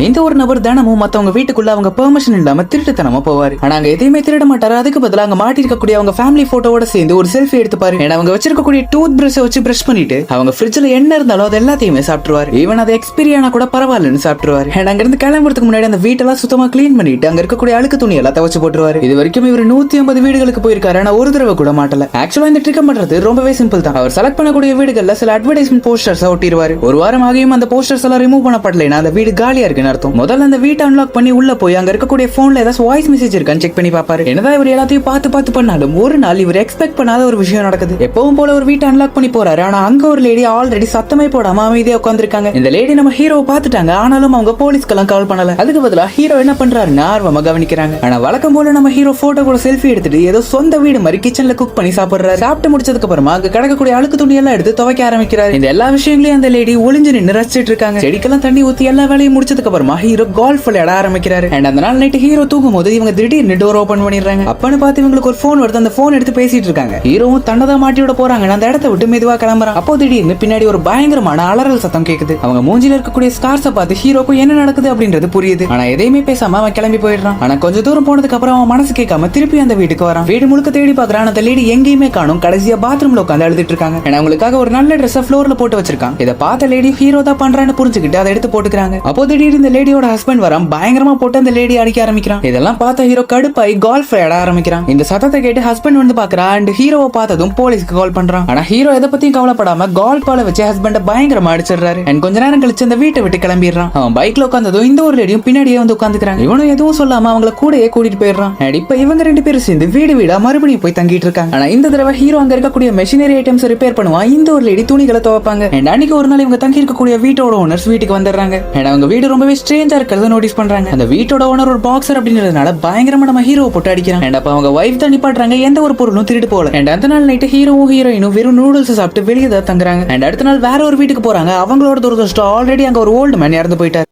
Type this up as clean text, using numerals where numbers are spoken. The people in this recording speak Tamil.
இந்த ஒரு நபர் தினமும் மத்தவங்க வீட்டுக்குள்ள அவங்க பெர்மிஷன் இல்லாம திருட்டுத்தனமா போவாரு. ஆனா அங்க எதையுமே திருட மாட்டாரு. அதுக்கு பதிலா அங்க மாட்டி இருக்கக்கூடிய அவங்க ஃபேமிலி போட்டோவோட சேர்ந்து ஒரு செல்ஃபி எடுத்துப்பாரு. ஏன்னா அவங்க வச்சிருக்கக்கூடிய டூத் பிரஷ் வச்சு பிரஷ் பண்ணிட்டு அவங்க ஃப்ரிட்ஜ்ல என்ன இருந்தாலும் அது எல்லாத்தையுமே சாப்பிட்டுருவாரு. ஈவன் அது எக்ஸ்பீரி ஆனா கூட பரவாயில்லன்னு சாப்பிட்டுருவாரு. அண்ட் அங்க இருந்து கிளம்புறதுக்கு முன்னாடி அந்த வீட்டெல்லாம் சுத்தமா கிளீன் பண்ணிட்டு அங்க இருக்கக்கூடிய அழுக்கு துணி எல்லாம் துவைச்சு போட்டுருவாரு. இது வரைக்கும் இவர் 150 வீடுகளுக்கு போயிருக்காரு. ஆனா ஒரு தடவை கூட மாட்டல. ஆக்சுவலா இந்த ட்ரிக் பண்றது ரொம்பவே சிம்பிள் தான். அவர் செலக்ட் பண்ணக்கூடிய வீடுகள்ல சில அட்வர்டைஸ்மெண்ட் போஸ்டர்ஸ் ஒட்டிடுவாரு. ஒரு வாரம் ஆகியும் அந்த போஸ்டர்ஸ் எல்லாம் ரிமூவ் பண்ணப்படலைன்னா அந்த வீடு காலியா இருக்குன்னு அர்த்தம். முதல்ல அந்த வீட்டை அன்லாக் பண்ணி உள்ள போய் அங்க இருக்கக்கூடிய போன்ல ஏதாவது வாய்ஸ் மெசேஜ் இருக்கான்னு செக் பண்ணி பாப்பாரு. என்னதான் இவர் எல்லாத்தையும் பார்த்து பண்ணாலும் ஒரு நாள் இவர் எக்ஸ்பெக்ட் பண்ணாத ஒரு விஷயம் நடக்குது. எப்பவும் போல ஒரு வீட்டை அன்லாக் பண்ணி போறாரு. ஆனா அங்க ஒரு லேடி ஆல்ரெடி சத்தமே போடாம அமைதியா உட்கார்ந்திருக்காங்க. இந்த லேடி நம்ம ஹீரோவை பார்த்துட்டாங்க. ஆனாலும் அவங்க போலீஸ்க்கெல்லாம் கால் பண்ணல. அதுக்கு பதிலா ஹீரோ என்ன பண்றாருன்னு ஆர்வமா கவனிக்கிறாங்க. ஆனா வழக்கம் போல நம்ம ஹீரோ போட்டோ கூட செல்ஃபி எடுத்துட்டு ஏதோ சொந்த வீடு மாதிரி கிச்சன்ல குக் பண்ணி சாப்பிடுறாரு. சாப்பிட்டு முடிச்சதுக்கு அப்புறமா அங்க கிடக்கக்கூடிய அழுக்கு துணி எல்லாம் எடுத்து துவைக்க ஆரம்பிக்கிறாரு. இந்த எல்லா விஷயங்களையும் அந்த லேடி ஒளிஞ்சு நின்று ரசிச்சிட்டு இருக்காங்க. செடிக்கெல்லாம் தண்ணி ஊத்தி எல்லா வேலையும் முடிச்சதுக்கு அப்புறமா ஹீரோ கால்ஃப் விளையாட ஆரம்பிக்கிறாரு. அண்ட் அந்த நாள் நைட்டு ஹீரோ தூங்கும் போது இவங்க திடீர்னு டோர் ஓபன் பண்ணிடுறாங்க. அப்பன்னு பார்த்து இவங்களுக்கு ஒரு போன் வருது. அந்த போன் எடுத்து பேசிட்டு இருக்காங்க. ஹீரோவும் தன்னதான் மாட்டியோட போறாங்க. அந்த இடத்தை விட்டு மெதுவா கிளம்புறான். அப்போ திடீர்னு பின்னாடி ஒரு பயங்கரமான அலறல் சத்தம் கேக்குது. அவங்க மூஞ்சில இருக்கக்கூடிய ஸ்கார்ஸ பார்த்து ஹீரோக்கு என்ன நடக்குது அப்படின்றது புரியுது. ஆனா எதையுமே பேசாம அவன் கிளம்பி போயிடுறான். ஆனா கொஞ்ச தூரம் போனதுக்கு அப்புறம் அவன் மனசு கேட்காம திருப்பி அந்த வீட்டுக்கு வரான். வீடு முழுக்க தேடி பாக்குறான். அந்த லேடி எங்கேயுமே காணும். கடைசியா பாத்ரூம்ல உட்காந்து அழுதுட்டு இருக்காங்க. ஏன்னா அவங்களுக்காக ஒரு நல்ல ட்ரெஸ் ஃப்ளோர்ல போட்டு வச்சிருக்கான். இதை பார்த்த லேடி ஹீரோ தான் பண்றான்னு புரிஞ்சுக்கிட்டு அதை எடுத்து போட்டுக்கிறாங்க. அப்போ திடீர்னு இந்த லேடியோட ஹஸ்பண்ட் வரான். பயங்கரமா போட்டு அந்த லேடி அடிக்க ஆரம்பிக்கிறான். இதெல்லாம் பார்த்த ஹீரோ கடுப்பாய் கால்ஃப் விளையாட ஆரம்பிக்கிறான். இந்த சத்தத்தை கேட்டு ஹஸ்பண்ட் வந்து பாக்குறான். அண்ட் ஹீரோவை பார்த்ததும் போலீஸ்க்கு கால் பண்றான். ஆனா ஹீரோ எதை பத்தியும் கவலைப்படாம கால்ஃப் பால வச்சு ஹஸ்பண்ட பயங்கரமா அடிச்சிடுறாரு. அண்ட் கொஞ்ச நேரம் கழிச்சு அந்த வீட்டை விட்டு கிளம்பிடுறான். அவன் பைக்ல உட்கார்ந்ததும் இந்த ஒரு லேடியும் பின்னாடியே வந்து உட்காந்துக்கிறாங்க. இவனும் எதுவும் சொல்லாம அவங்கள கூடயே கூட்டிட்டு போயிடுறான். அண்ட் இப்ப இவங்க ரெண்டு பேரும் சேர்ந்து வீடு வீடா மறுபடியும் போய் தங்கிட்டு இருக்காங்க. ஆனா இந்த தடவை ஹீரோ அங்க இருக்கக்கூடிய மெஷினரி ஐட்டம்ஸ் ரிப்பேர் பண்ணுவான். இந்த ஒரு லேடி துணிகளை துவைப்பாங்க. அண்ட் அன்னைக்கு ஒரு நாள் இவங்க தங்கி இருக்கக்கூடிய வீட்டோட ஓனர்ஸ் வீட்டுக்கு வந்துடுறாங்க. அண்ட் அவங்க வீடு ரொம்பவே ஸ்ட்ரேஞ்சா இருக்கிறத நோட்டீஸ் பண்றாங்க. அந்த வீட்டோட ஓனர் ஒரு பாக்ஸர் அப்படின்றதுனால பயங்கரமா நம்ம ஹீரோ போட்டு அடிக்கிறான். அண்ட் அப்ப அவங்க வைஃப் தான் நிப்பாட்டுறாங்க. எந்த ஒரு பொருளும் திருட்டு போல. அண்ட் அந்த நாள் நைட்டு ஹீரோவும் ஹீரோயினும் வெறும் நூடுல்ஸ் சாப்பிட்டு வெளியே தான் தங்குறாங்க. அண்ட் அடுத்த நாள் வேற ஒரு வீட்டுக்கு போறாங்க. அவங்களோட துரதிர்ஷ்டம் ஆல்ரெடி அங்க ஒரு ஓல்டு மேன் இறந்து போயிட்டார்.